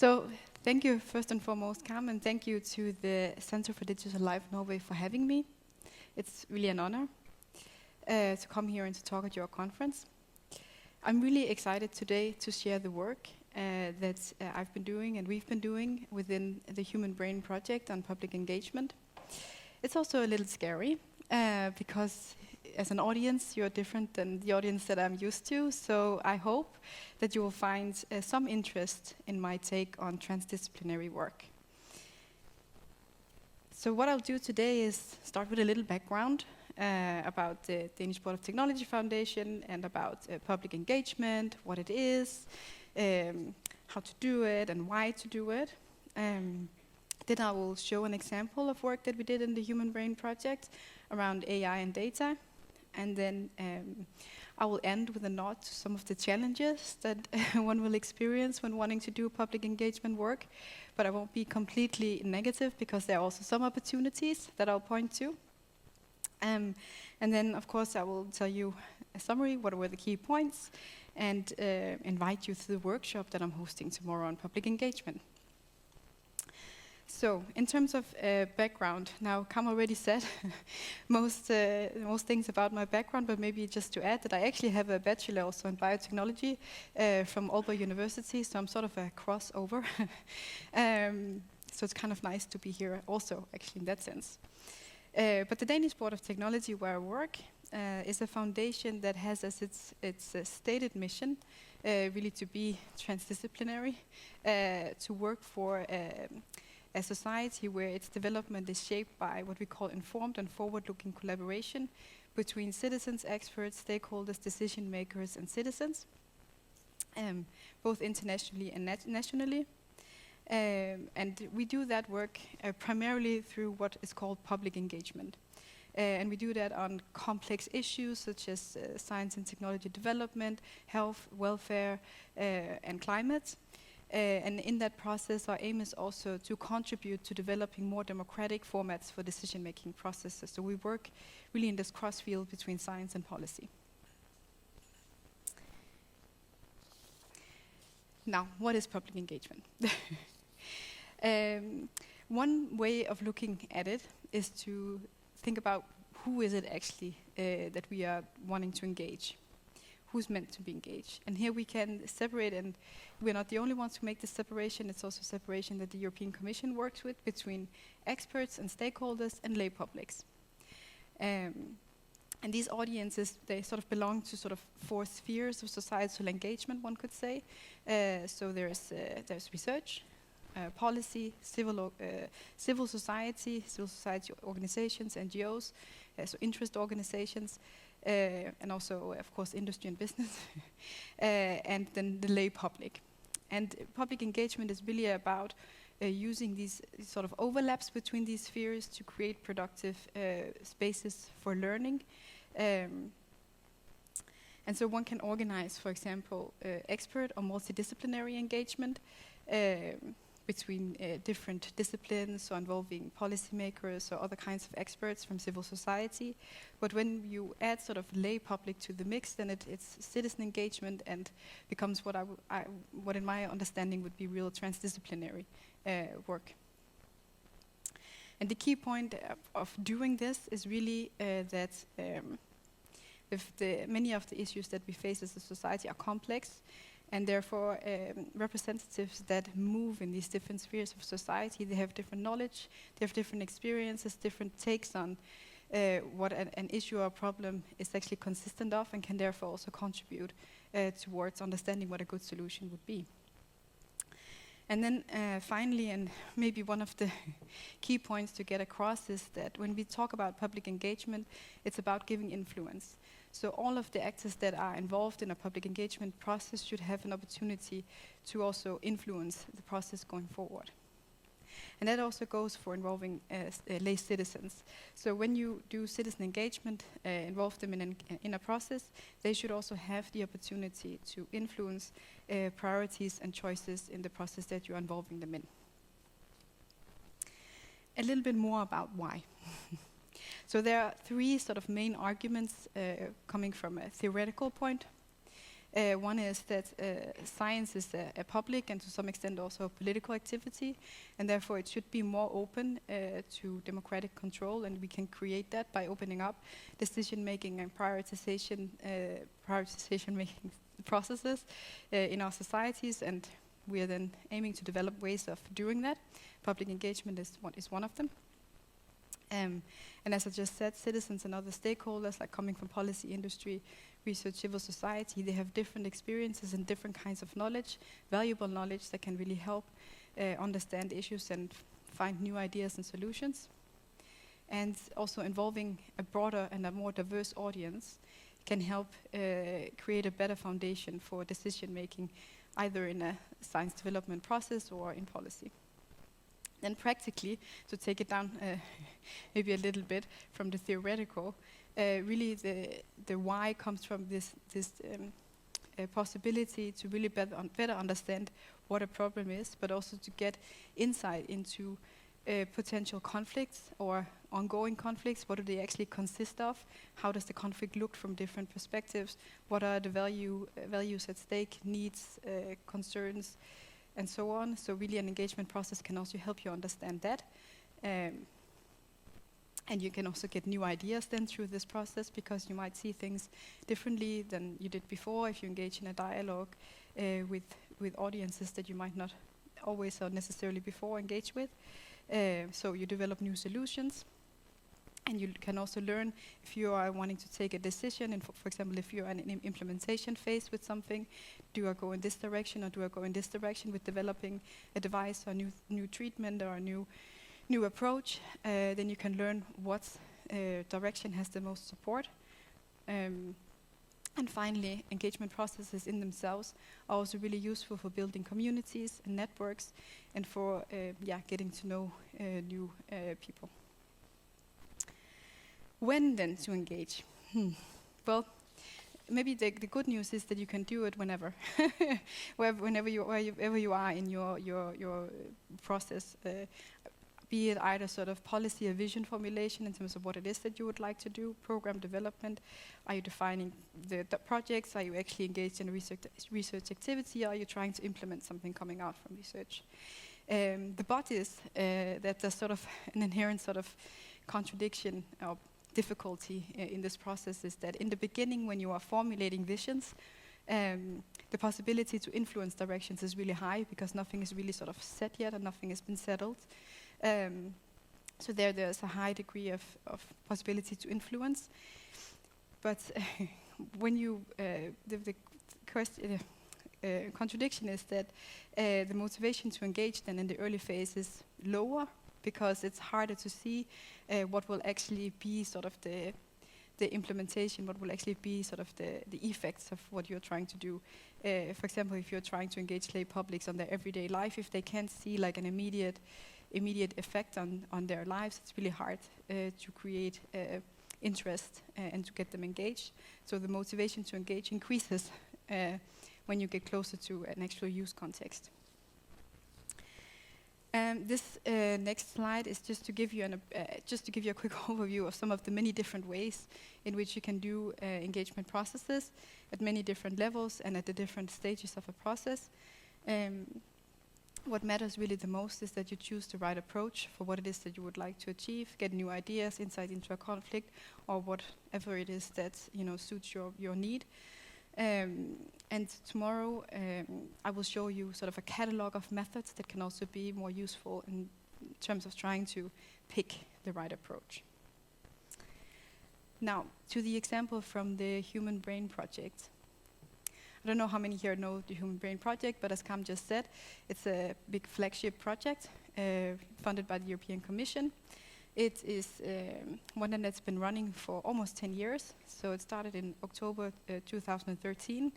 So thank you first and foremost, Cam, and thank you to the Center for Digital Life Norway for having me. It's really an honor to come here and to talk at your conference. I'm really excited today to share the work that I've been doing and we've been doing within the Human Brain Project on public engagement. It's also a little scary because as an audience, you're different than the audience that I'm used to, so I hope that you will find some interest in my take on transdisciplinary work. So what I'll do today is start with a little background about the Danish Board of Technology Foundation and about public engagement, what it is, how to do it and why to do it. Then I will show an example of work that we did in the Human Brain Project around AI and data. And then I will end with a nod to some of the challenges that one will experience when wanting to do public engagement work. But I won't be completely negative because there are also some opportunities that I'll point to. And then, of course, I will tell you a summary, what were the key points, and invite you to the workshop that I'm hosting tomorrow on public engagement. So, in terms of background, now Cam already said most things about my background, but maybe just to add that I actually have a bachelor also in biotechnology from Aalborg University, so I'm sort of a crossover. So it's kind of nice to be here also, actually, in that sense. But the Danish Board of Technology, where I work, is a foundation that has as its stated mission really to be transdisciplinary, to work for a society where its development is shaped by what we call informed and forward-looking collaboration between citizens, experts, stakeholders, decision makers, and citizens, both internationally and nationally. And we do that work primarily through what is called public engagement. And we do that on complex issues such as science and technology development, health, welfare, and climate. And in that process, our aim is also to contribute to developing more democratic formats for decision-making processes. So we work really in this cross-field between science and policy. Now, what is public engagement? One way of looking at it is to think about who is it actually that we are wanting to engage. Who's meant to be engaged. And here we can separate, and we're not the only ones who make this separation, it's also separation that the European Commission works with between experts and stakeholders and lay publics. And these audiences, they sort of belong to sort of four spheres of societal engagement, one could say. So there's research, policy, civil society organizations, NGOs, so interest organizations, and also, of course, industry and business, and then the lay public. And public engagement is really about using these sort of overlaps between these spheres to create productive spaces for learning. And so one can organize, for example, expert or multidisciplinary engagement between different disciplines, or involving policymakers or other kinds of experts from civil society. But when you add sort of lay public to the mix, then it's citizen engagement and becomes what what in my understanding would be real transdisciplinary work. And the key point of doing this is really that many of the issues that we face as a society are complex, and therefore representatives that move in these different spheres of society, they have different knowledge, they have different experiences, different takes on what an issue or a problem is actually consistent of, and can therefore also contribute towards understanding what a good solution would be. And then finally, and maybe one of the key points to get across, is that when we talk about public engagement, it's about giving influence. So all of the actors that are involved in a public engagement process should have an opportunity to also influence the process going forward. And that also goes for involving lay citizens. So when you do citizen engagement, involve them in a process, they should also have the opportunity to influence priorities and choices in the process that you're involving them in. A little bit more about why. So there are three sort of main arguments coming from a theoretical point. One is that science is a public and to some extent also a political activity, and therefore it should be more open to democratic control, and we can create that by opening up decision-making and prioritization making processes in our societies, and we are then aiming to develop ways of doing that. Public engagement is one of them. And as I just said, citizens and other stakeholders, like coming from policy, industry, research, civil society, they have different experiences and different kinds of knowledge, valuable knowledge that can really help understand issues and find new ideas and solutions. And also involving a broader and a more diverse audience can help create a better foundation for decision making, either in a science development process or in policy. Then practically, to take it down maybe a little bit from the theoretical, really the why comes from this possibility to really better understand what a problem is, but also to get insight into potential conflicts or ongoing conflicts. What do they actually consist of? How does the conflict look from different perspectives? What are the values at stake, needs, concerns, and so on. So really an engagement process can also help you understand that. And you can also get new ideas then through this process, because you might see things differently than you did before if you engage in a dialogue with audiences that you might not always or necessarily before engage with. So you develop new solutions. And you can also learn if you are wanting to take a decision, and for example, if you're in an implementation phase with something, do I go in this direction or do I go in this direction with developing a device or new treatment or a new approach? Then you can learn what direction has the most support. And finally, engagement processes in themselves are also really useful for building communities and networks, and for getting to know new people. When then to engage? Well, maybe the good news is that you can do it whenever, wherever you are in your process. Be it either sort of policy or vision formulation in terms of what it is that you would like to do, program development. Are you defining the projects? Are you actually engaged in a research activity? Are you trying to implement something coming out from research? The but is that there's sort of an inherent sort of contradiction or difficulty in this process, is that in the beginning, when you are formulating visions, the possibility to influence directions is really high, because nothing is really sort of set yet and nothing has been settled. So there's a high degree of possibility to influence. But when you the contradiction is that the motivation to engage then in the early phase is lower, because it's harder to see what will actually be sort of the implementation, what will actually be sort of the effects of what you're trying to do. For example, if you're trying to engage lay publics on their everyday life, if they can't see like an immediate effect on their lives, it's really hard to create interest and to get them engaged. So the motivation to engage increases when you get closer to an actual use context. This next slide is just to give you a quick overview of some of the many different ways in which you can do engagement processes at many different levels and at the different stages of a process. What matters really the most is that you choose the right approach for what it is that you would like to achieve, get new ideas, insight into a conflict, or whatever it is that suits your need. And tomorrow I will show you sort of a catalog of methods that can also be more useful in terms of trying to pick the right approach. Now, to the example from the Human Brain Project. I don't know how many here know the Human Brain Project, but as Cam just said, it's a big flagship project funded by the European Commission. It is one that's been running for almost 10 years. So it started in October 2013,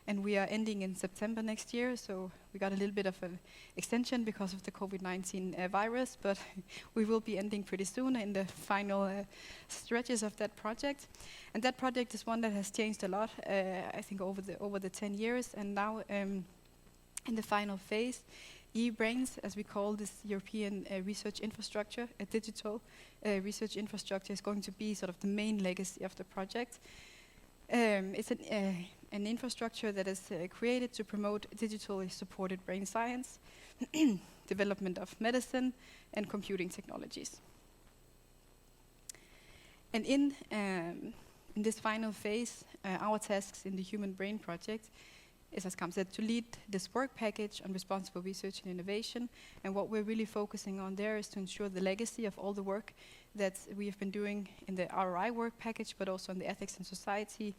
and we are ending in September next year. So we got a little bit of an extension because of the COVID-19 virus, but we will be ending pretty soon in the final stretches of that project. And that project is one that has changed a lot, I think, over the 10 years. And now in the final phase, e-brains, as we call this European research infrastructure, a digital research infrastructure, is going to be sort of the main legacy of the project. It's an infrastructure that is created to promote digitally supported brain science, development of medicine, and computing technologies. And in this final phase, our tasks in the Human Brain Project is, as Kam said, to lead this work package on responsible research and innovation. And what we're really focusing on there is to ensure the legacy of all the work that we have been doing in the RRI work package, but also in the Ethics and Society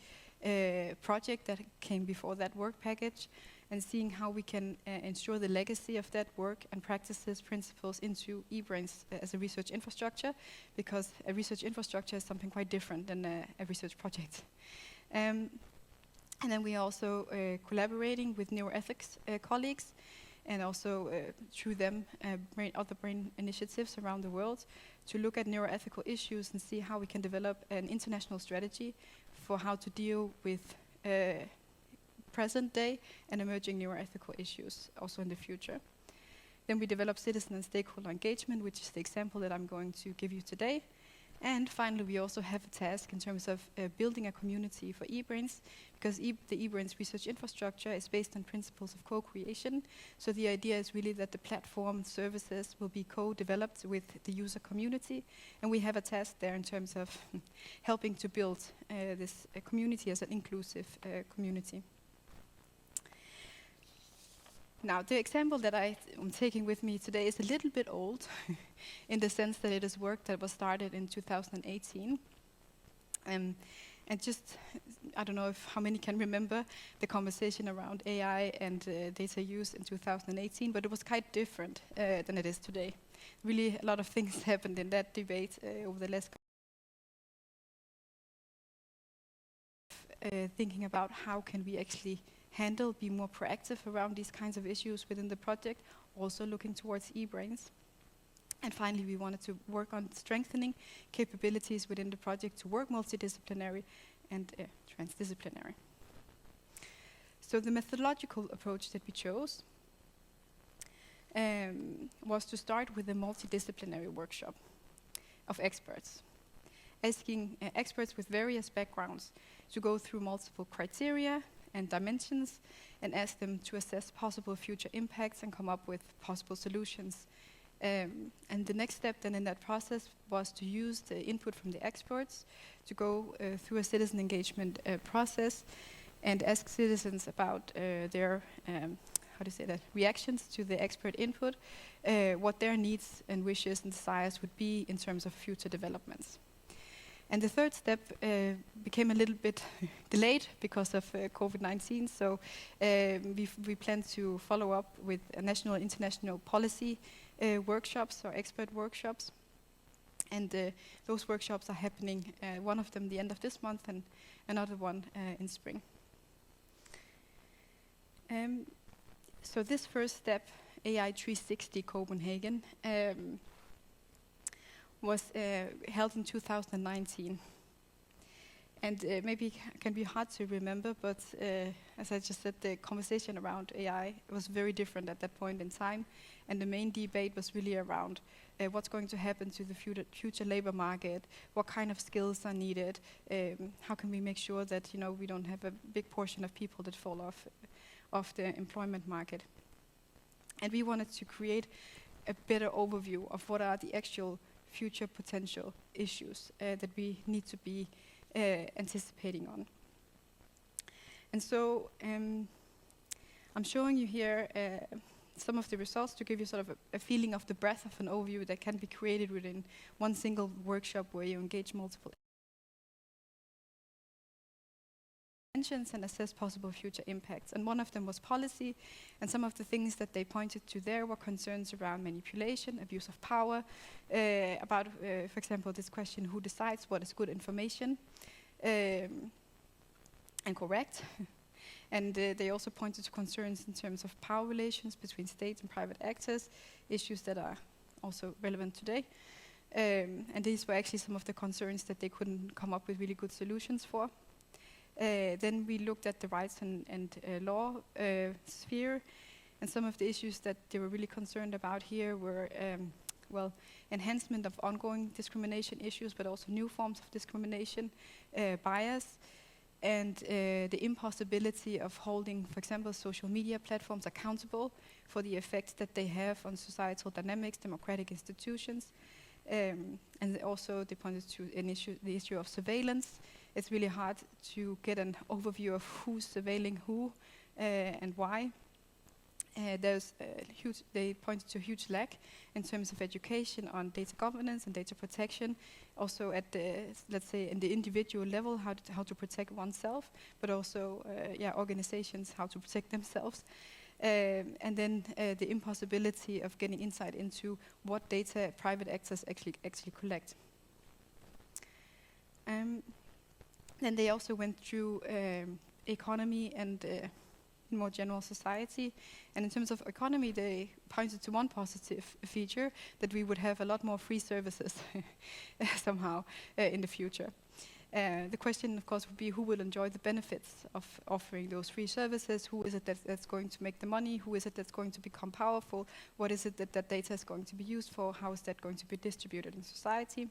project that came before that work package, and seeing how we can ensure the legacy of that work and practices, principles into eBrains as a research infrastructure, because a research infrastructure is something quite different than a research project. And then we are also collaborating with neuroethics colleagues, and also through them other brain initiatives around the world to look at neuroethical issues and see how we can develop an international strategy for how to deal with present day and emerging neuroethical issues also in the future. Then we develop citizen and stakeholder engagement, which is the example that I'm going to give you today. And finally, we also have a task in terms of building a community for eBrains, because the eBrains research infrastructure is based on principles of co-creation. So the idea is really that the platform services will be co-developed with the user community, and we have a task there in terms of helping to build this community as an inclusive community. Now, the example that I am taking with me today is a little bit old in the sense that it is work that was started in 2018. And just, I don't know if how many can remember the conversation around AI and data use in 2018, but it was quite different than it is today. Really, a lot of things happened in that debate over the last thinking about how can we actually be more proactive around these kinds of issues within the project, also looking towards eBrains. And finally, we wanted to work on strengthening capabilities within the project to work multidisciplinary and transdisciplinary. So the methodological approach that we chose was to start with a multidisciplinary workshop of experts, asking experts with various backgrounds to go through multiple criteria and dimensions and ask them to assess possible future impacts and come up with possible solutions. And the next step then in that process was to use the input from the experts to go through a citizen engagement process and ask citizens about their reactions to the expert input, what their needs and wishes and desires would be in terms of future developments. And the third step became a little bit delayed because of COVID-19, so we plan to follow up with a national and international policy workshops or expert workshops. And those workshops are happening, one of them the end of this month and another one in spring. So this first step, AI 360 Copenhagen, was held in 2019. And maybe it can be hard to remember, but as I just said, the conversation around AI was very different at that point in time. And the main debate was really around what's going to happen to the future labor market, what kind of skills are needed, how can we make sure that we don't have a big portion of people that fall off the employment market. And we wanted to create a better overview of what are the actual future potential issues that we need to be anticipating on. And so I'm showing you here some of the results to give you sort of a feeling of the breadth of an overview that can be created within one single workshop where you engage multiple dimensions and assess possible future impacts. And one of them was policy, and some of the things that they pointed to there were concerns around manipulation, abuse of power, about, for example, this question, who decides what is good information and correct? And they also pointed to concerns in terms of power relations between state and private actors, issues that are also relevant today. And these were actually some of the concerns that they couldn't come up with really good solutions for. Then we looked at the rights and law sphere, and some of the issues that they were really concerned about here were, enhancement of ongoing discrimination issues, but also new forms of discrimination, bias, and the impossibility of holding, for example, social media platforms accountable for the effects that they have on societal dynamics, democratic institutions. And also they pointed to the issue of surveillance. It's really hard to get an overview of who's surveilling who and why. They pointed to a huge lack in terms of education on data governance and data protection, also at the, let's say, in the individual level, how to protect oneself, but also, organizations, how to protect themselves. And then the impossibility of getting insight into what data private actors actually collect. Then they also went through economy and more general society. And in terms of economy, they pointed to one positive feature, that we would have a lot more free services somehow in the future. The question, of course, would be who will enjoy the benefits of offering those free services? Who is it that's going to make the money? Who is it that's going to become powerful? What is it that data is going to be used for? How is that going to be distributed in society?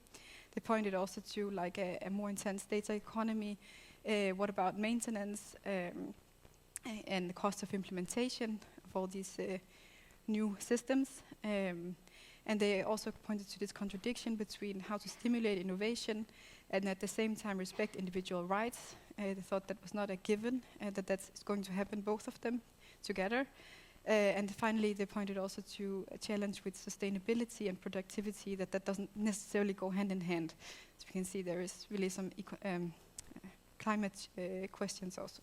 They pointed also to like a more intense data economy. What about maintenance and the cost of implementation of all these new systems? And they also pointed to this contradiction between how to stimulate innovation and at the same time respect individual rights. They thought that was not a given, that's going to happen, both of them together. And finally, they pointed also to a challenge with sustainability and productivity, that doesn't necessarily go hand in hand. As we can see, there is really some climate questions also.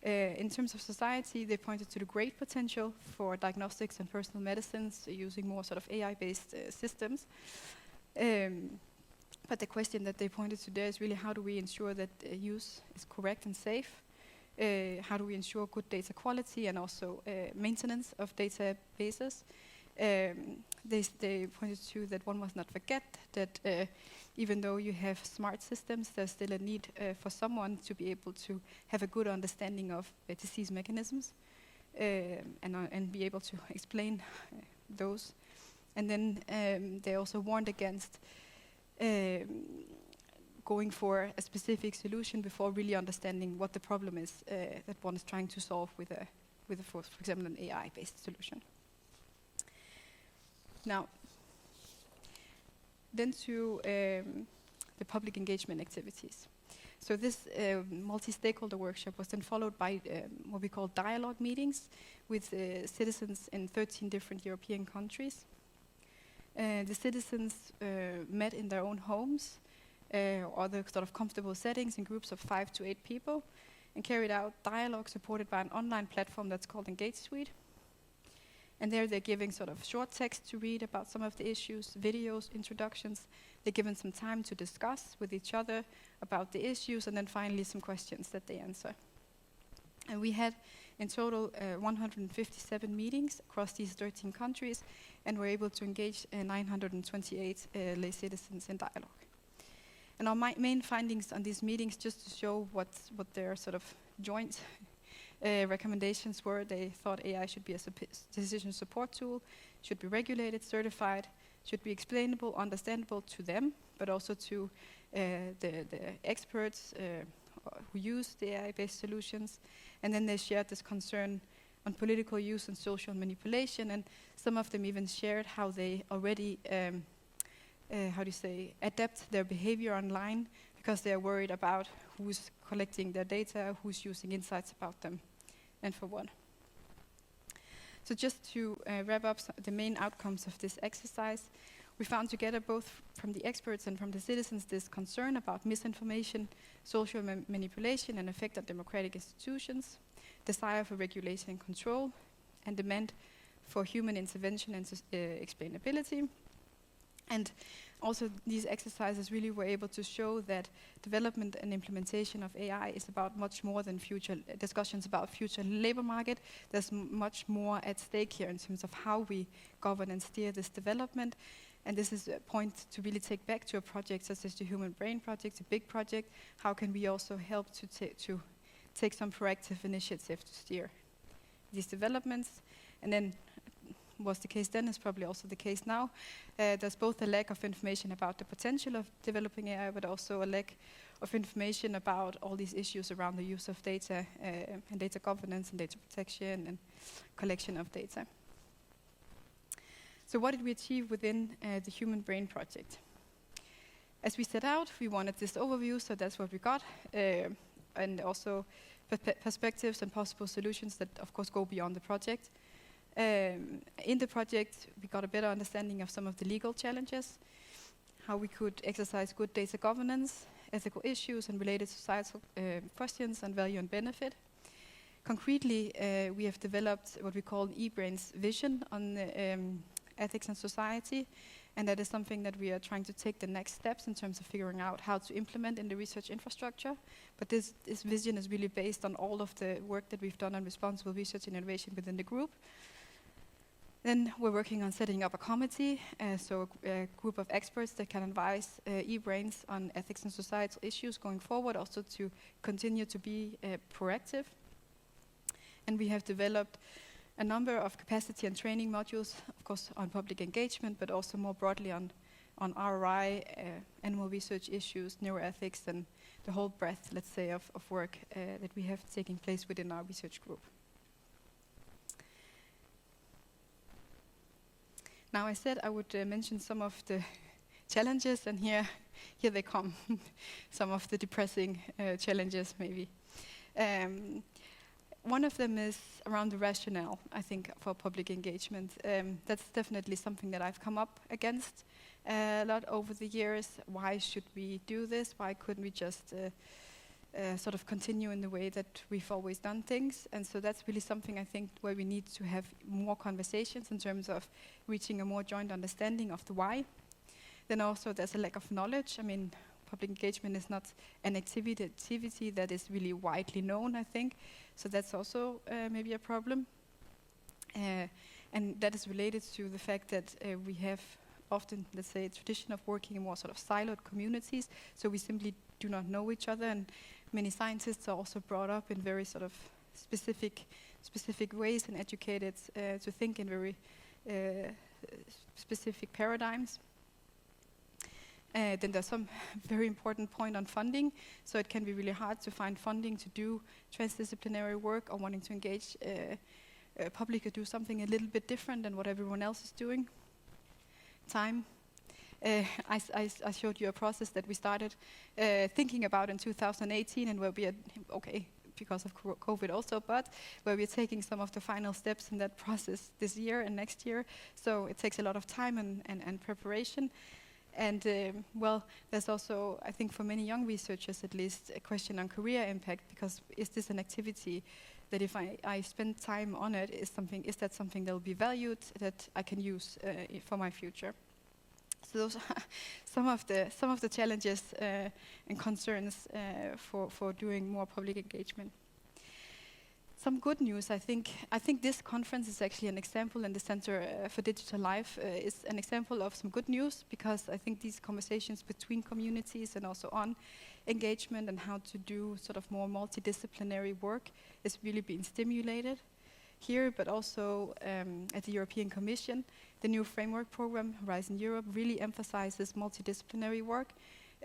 In terms of society, they pointed to the great potential for diagnostics and personal medicines using more sort of AI-based systems. But the question that they pointed to there is really how do we ensure that use is correct and safe? How do we ensure good data quality and also maintenance of databases? They pointed to that one must not forget that even though you have smart systems, there's still a need for someone to be able to have a good understanding of disease mechanisms and be able to explain those. And then they also warned against going for a specific solution before really understanding what the problem is that one is trying to solve with for example, an AI-based solution. Now, then to the public engagement activities. So this multi-stakeholder workshop was then followed by what we call dialogue meetings with citizens in 13 different European countries. The citizens met in their own homes or other sort of comfortable settings in groups of 5 to 8 people and carried out dialogue supported by an online platform that's called Engage Suite. And there they're giving sort of short text to read about some of the issues, videos, introductions. They're given some time to discuss with each other about the issues, and then finally some questions that they answer. And we had in total 157 meetings across these 13 countries, and were able to engage 928 lay citizens in dialogue. And our main findings on these meetings, just to show what their sort of joint recommendations were, they thought AI should be a decision support tool, should be regulated, certified, should be explainable, understandable to them, but also to the experts who use the AI-based solutions. And then they shared this concern on political use and social manipulation, and some of them even shared how they already, adapt their behavior online because they are worried about who's collecting their data, who's using insights about them, and for what. So just to wrap up the main outcomes of this exercise, we found together both from the experts and from the citizens this concern about misinformation, social manipulation and effect on democratic institutions, desire for regulation and control, and demand for human intervention and explainability. And also these exercises really were able to show that development and implementation of AI is about much more than future discussions about future labor market. There's much more at stake here in terms of how we govern and steer this development. And this is a point to really take back to a project such as the Human Brain Project, a big project. How can we also help to take some proactive initiative to steer these developments? And then was the case then is probably also the case now. There's both a lack of information about the potential of developing AI, but also a lack of information about all these issues around the use of data and data governance and data protection and collection of data. So what did we achieve within the Human Brain Project? As we set out, we wanted this overview, so that's what we got, and also perspectives and possible solutions that, of course, go beyond the project. In the project, we got a better understanding of some of the legal challenges, how we could exercise good data governance, ethical issues, and related societal questions and value and benefit. Concretely, we have developed what we call an eBrain's vision on ethics and society, and that is something that we are trying to take the next steps in terms of figuring out how to implement in the research infrastructure. But this vision is really based on all of the work that we've done on responsible research and innovation within the group. Then we're working on setting up a committee, so a group of experts that can advise eBrains on ethics and societal issues going forward, also to continue to be proactive. And we have developed a number of capacity and training modules, of course, on public engagement, but also more broadly on ROI, animal research issues, neuroethics, and the whole breadth, let's say, of work that we have taking place within our research group. Now, I said I would mention some of the challenges, and here they come, some of the depressing challenges, maybe. One of them is around the rationale, I think, for public engagement. That's definitely something that I've come up against a lot over the years. Why should we do this? Why couldn't we just sort of continue in the way that we've always done things? And so that's really something, I think, where we need to have more conversations in terms of reaching a more joint understanding of the why. Then also there's a lack of knowledge. I mean, public engagement is not an activity that is really widely known, I think. So that's also maybe a problem. And that is related to the fact that we have often, let's say, a tradition of working in more sort of siloed communities. So we simply do not know each other, and many scientists are also brought up in very sort of specific ways and educated to think in very specific paradigms. Then there's some very important point on funding. So it can be really hard to find funding to do transdisciplinary work or wanting to engage public or do something a little bit different than what everyone else is doing. Time. I showed you a process that we started thinking about in 2018, and where we are, okay, because of COVID also, but where we're taking some of the final steps in that process this year and next year. So it takes a lot of time and preparation. And well, there's also, I think for many young researchers at least, a question on career impact, because is this an activity that if I spend time on it, is that something that will be valued, that I can use for my future? So those are some of the challenges and concerns for doing more public engagement. Some good news, I think this conference is actually an example, and the Center for Digital Life is an example of some good news, because I think these conversations between communities and also on engagement and how to do sort of more multidisciplinary work is really being stimulated here, but also at the European Commission. The new framework program, Horizon Europe, really emphasizes multidisciplinary work,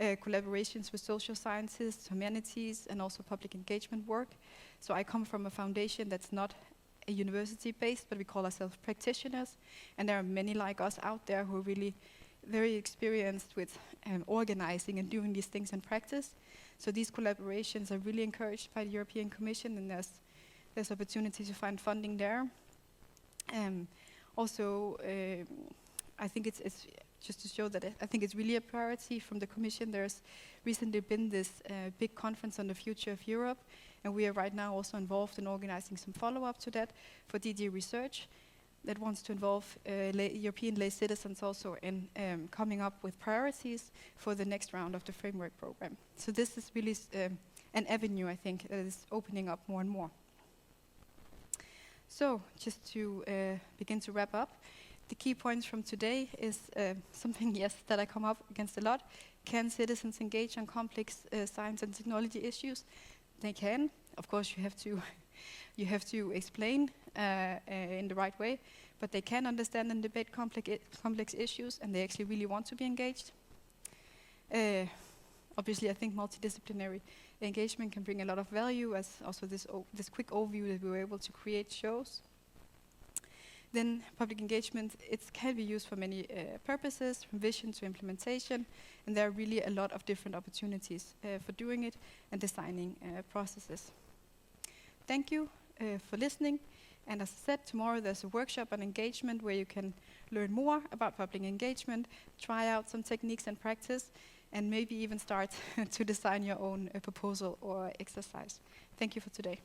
collaborations with social sciences, humanities, and also public engagement work. So I come from a foundation that's not a university-based, but we call ourselves practitioners, and there are many like us out there who are really very experienced with organizing and doing these things in practice. So these collaborations are really encouraged by the European Commission, and there's opportunity to find funding there. Also, I think it's just to show that I think it's really a priority from the Commission. There's recently been this big conference on the future of Europe, and we are right now also involved in organizing some follow-up to that for DG Research that wants to involve European lay citizens also in coming up with priorities for the next round of the framework program. So this is really an avenue, I think, that is opening up more and more. So just to begin to wrap up, the key points from today is something, yes, that I come up against a lot. Can citizens engage on complex science and technology issues? They can. Of course, you have to explain in the right way, but they can understand and debate complex issues, and they actually really want to be engaged. obviously I think multidisciplinary engagement can bring a lot of value, as also this quick overview that we were able to create shows. Then public engagement, it can be used for many purposes, from vision to implementation, and there are really a lot of different opportunities for doing it and designing processes. Thank you for listening, and as I said, tomorrow there's a workshop on engagement where you can learn more about public engagement, try out some techniques and practice, and maybe even start to design your own proposal or exercise. Thank you for today.